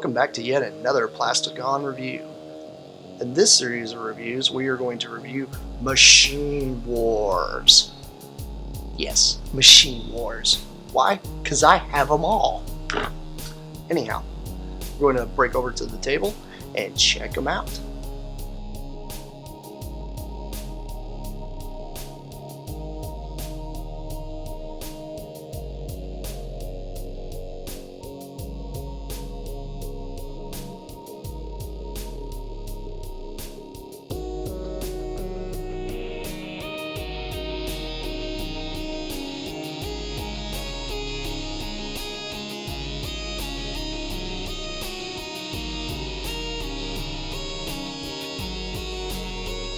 welcome back to yet another Plasticon review. In this series of reviews, we are going to review Machine Wars. Yes, Machine Wars. Why? Because I have them all. Anyhow, we're going to break over to the table and check them out.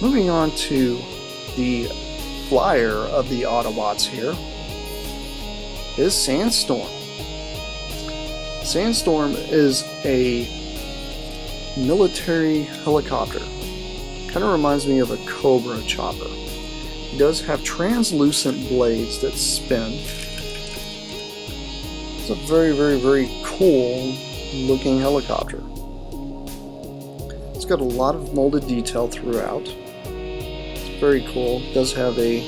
Moving on to the flyer of the Autobots here is Sandstorm. Sandstorm is a military helicopter. Kind of reminds me of a Cobra chopper. It does have translucent blades that spin. It's a very cool looking helicopter. It's got a lot of molded detail throughout. Very cool. It does have a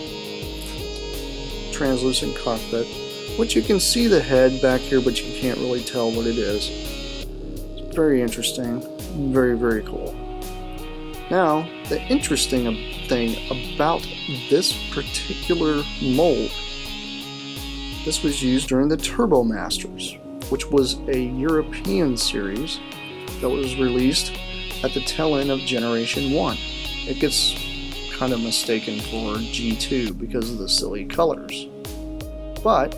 translucent cockpit, which you can see the head back here, but you can't really tell what it is. It's very interesting. Very cool. Now, the interesting thing about this particular mold, this was used during the Turbo Masters, which was a European series that was released at the tail end of Generation 1. It gets kind of mistaken for G2 because of the silly colors, but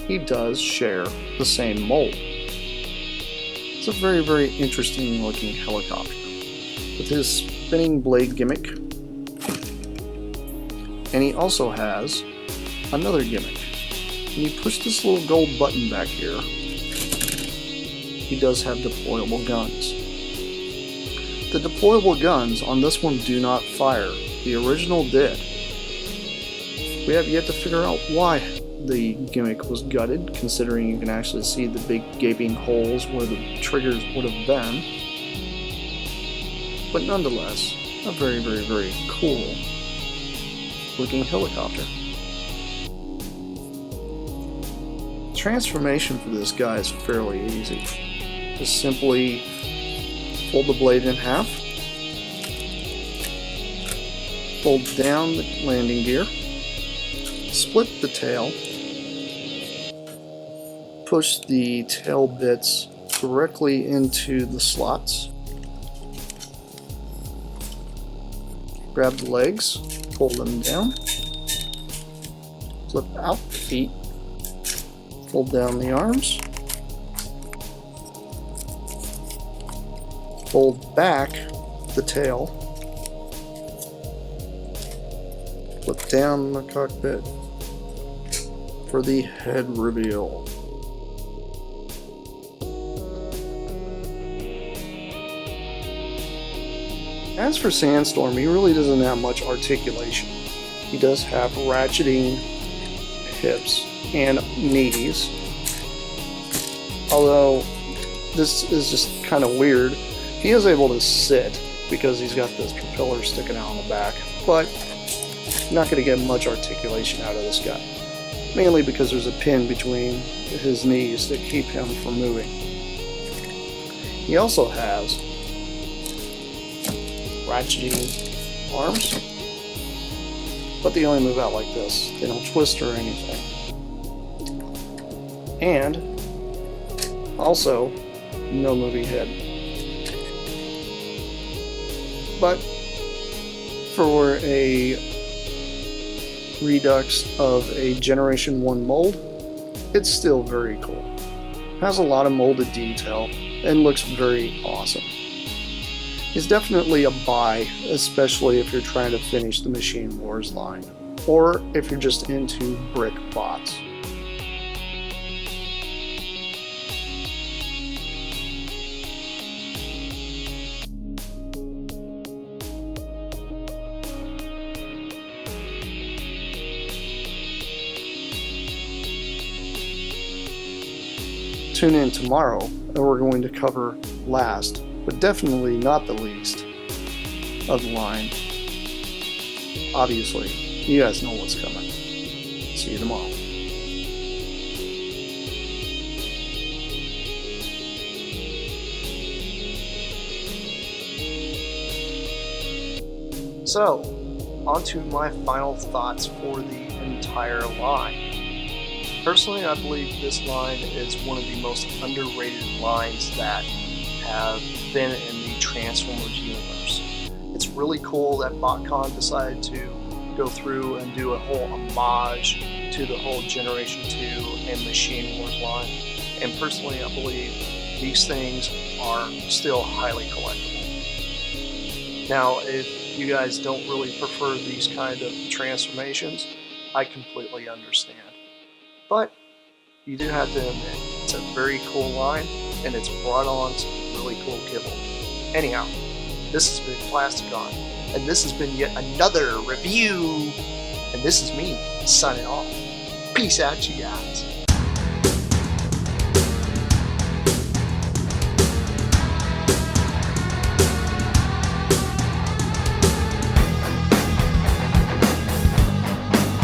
he does share the same mold. It's a very interesting looking helicopter with his spinning blade gimmick, and he also has another gimmick. When you push this little gold button back here, he does have deployable guns. The deployable guns on this one do not fire. The original did. We have yet to figure out why the gimmick was gutted, considering you can actually see the big gaping holes where the triggers would have been. But nonetheless, a very cool looking helicopter. Transformation for this guy is fairly easy. Just simply fold the blade in half, fold down the landing gear, split the tail, push the tail bits directly into the slots, grab the legs, pull them down, flip out the feet, fold down the arms, fold back the tail, flip down the cockpit for the head reveal. As for Sandstorm, he really doesn't have much articulation. He does have ratcheting hips and knees, although this is just kind of weird. He is able to sit because he's got this propeller sticking out on the back, but you're not going to get much articulation out of this guy, mainly because there's a pin between his knees that keep him from moving. He also has ratcheting arms, but they only move out like this. They don't twist or anything. And also no moving head. But for a redux of a Generation 1 mold, it's still very cool. It has a lot of molded detail and looks very awesome. It's definitely a buy, especially if you're trying to finish the Machine Wars line, or if you're just into brick bots. tune in tomorrow, and we're going to cover last, but definitely not the least, of the line. Obviously, you guys know what's coming. See you tomorrow. So, on to my final thoughts for the entire line. Personally, I believe this line is one of the most underrated lines that have been in the Transformers universe. It's really cool that Plasticon decided to go through and do a whole homage to the whole Generation 2 and Machine Wars line. And personally, I believe these things are still highly collectible. Now, if you guys don't really prefer these kind of transformations, I completely understand. But you do have to admit, it's a very cool line, and it's brought on some really cool kibble. Anyhow, this has been Plasticon, and this has been yet another review. And this is me, signing off. Peace out, you guys.